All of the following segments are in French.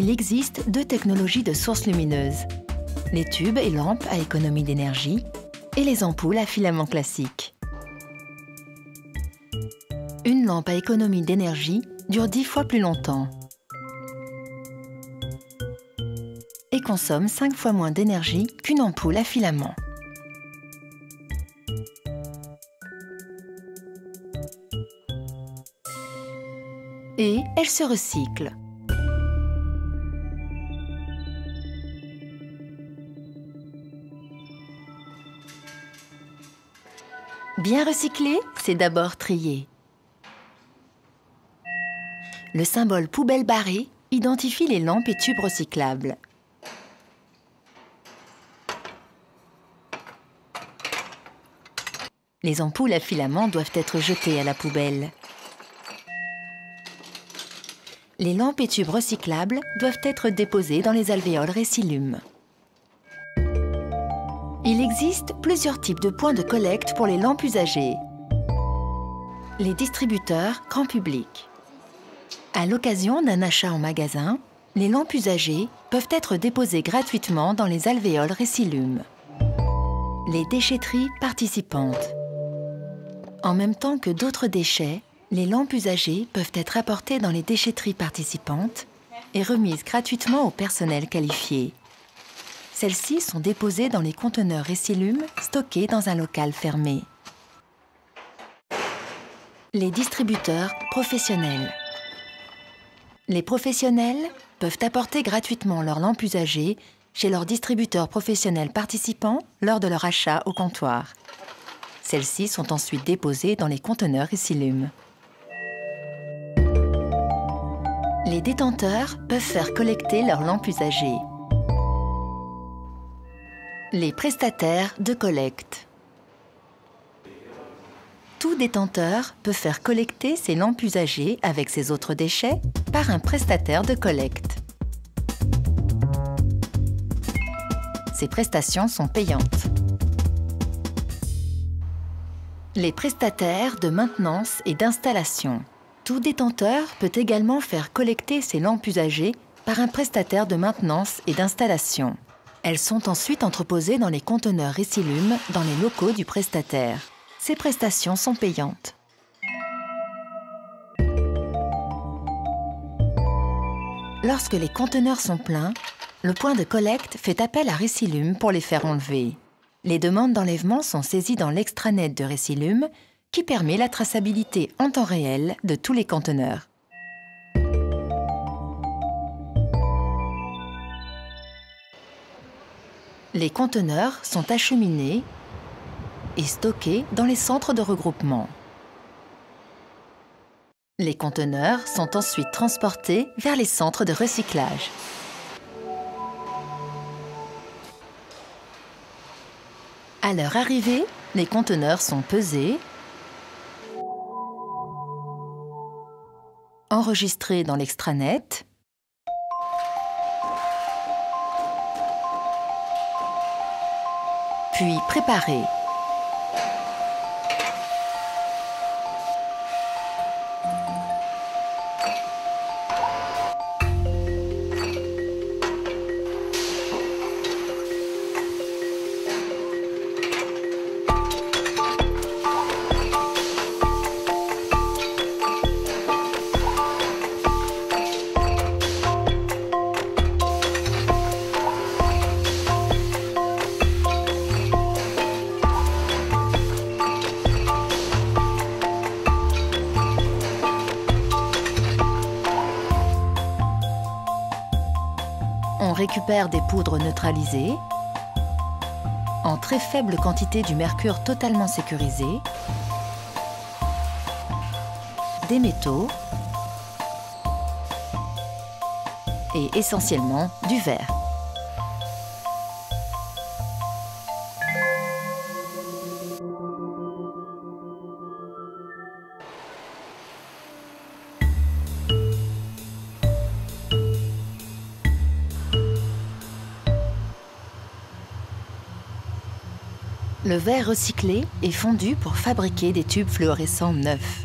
Il existe deux technologies de sources lumineuses, les tubes et lampes à économie d'énergie et les ampoules à filament classique. Une lampe à économie d'énergie dure 10 fois plus longtemps et consomme 5 fois moins d'énergie qu'une ampoule à filament. Et elle se recycle. Bien recycler, c'est d'abord trier. Le symbole poubelle barrée identifie les lampes et tubes recyclables. Les ampoules à filament doivent être jetées à la poubelle. Les lampes et tubes recyclables doivent être déposés dans les alvéoles Résilume. Il existe plusieurs types de points de collecte pour les lampes usagées. Les distributeurs grand public. À l'occasion d'un achat en magasin, les lampes usagées peuvent être déposées gratuitement dans les alvéoles Résilume. Les déchetteries participantes. En même temps que d'autres déchets, les lampes usagées peuvent être apportées dans les déchetteries participantes et remises gratuitement au personnel qualifié. Celles-ci sont déposées dans les conteneurs Résilume stockés dans un local fermé. Les distributeurs professionnels. Les professionnels peuvent apporter gratuitement leurs lampes usagées chez leurs distributeurs professionnels participants lors de leur achat au comptoir. Celles-ci sont ensuite déposées dans les conteneurs Résilume. Les détenteurs peuvent faire collecter leurs lampes usagées. Les prestataires de collecte. Tout détenteur peut faire collecter ses lampes usagées avec ses autres déchets par un prestataire de collecte. Ces prestations sont payantes. Les prestataires de maintenance et d'installation. Tout détenteur peut également faire collecter ses lampes usagées par un prestataire de maintenance et d'installation. Elles sont ensuite entreposées dans les conteneurs Résilume dans les locaux du prestataire. Ces prestations sont payantes. Lorsque les conteneurs sont pleins, le point de collecte fait appel à Résilume pour les faire enlever. Les demandes d'enlèvement sont saisies dans l'extranet de Résilume qui permet la traçabilité en temps réel de tous les conteneurs. Les conteneurs sont acheminés et stockés dans les centres de regroupement. Les conteneurs sont ensuite transportés vers les centres de recyclage. À leur arrivée, les conteneurs sont pesés, enregistrés dans l'extranet, puis préparés. On récupère des poudres neutralisées, en très faible quantité du mercure totalement sécurisé, des métaux et essentiellement du verre. Le verre recyclé est fondu pour fabriquer des tubes fluorescents neufs.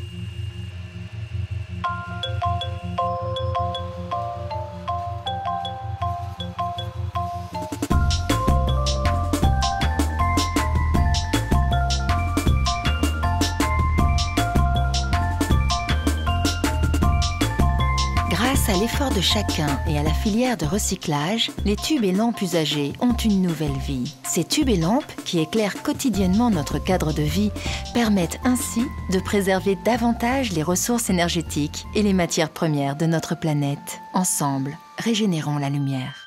l'effort de chacun et à la filière de recyclage, les tubes et lampes usagées ont une nouvelle vie. Ces tubes et lampes, qui éclairent quotidiennement notre cadre de vie, permettent ainsi de préserver davantage les ressources énergétiques et les matières premières de notre planète. Ensemble, régénérons la lumière.